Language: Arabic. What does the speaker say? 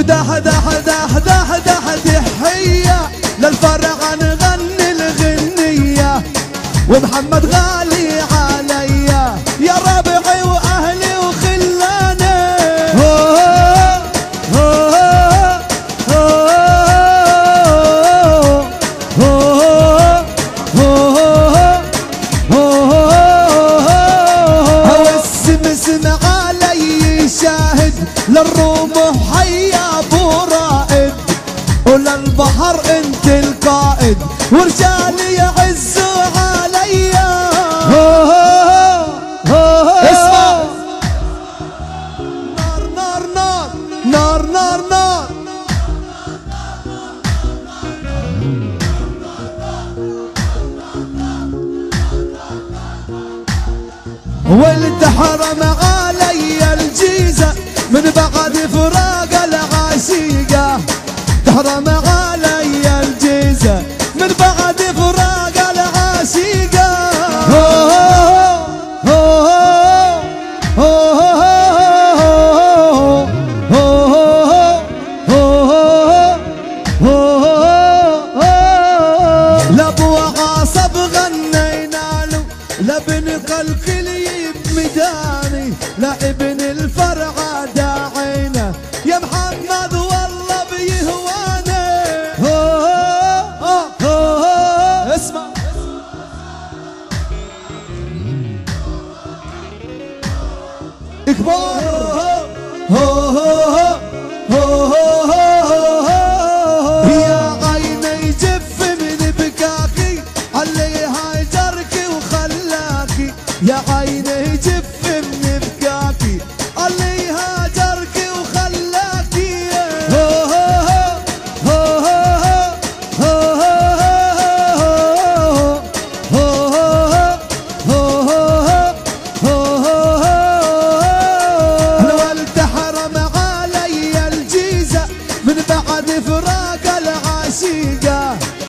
ده ده ده ده ده تحية للفرقة نغني الغنية ومحمد غالي عليا يا ربعي واهلي وخلاني. والسمسم علي شاهد للرمح حيا ابو رائد وللبحر انت القائد ورجالي يعزوا عليا. اسمع نار نار نار نار نار ولد حرم علي الجيزة من بعد فراق العشيقة تحرم علي الجيزة من بعد فراق العشيقة. لابو غاصب غنينا له لابن قلقلي بميداني لابن الفرعة داعينا يا محمد والله بيهواني. اسمع اكبر يا عيني جف من بكاكي علي هاجركي وخلاكي يا عيني جف من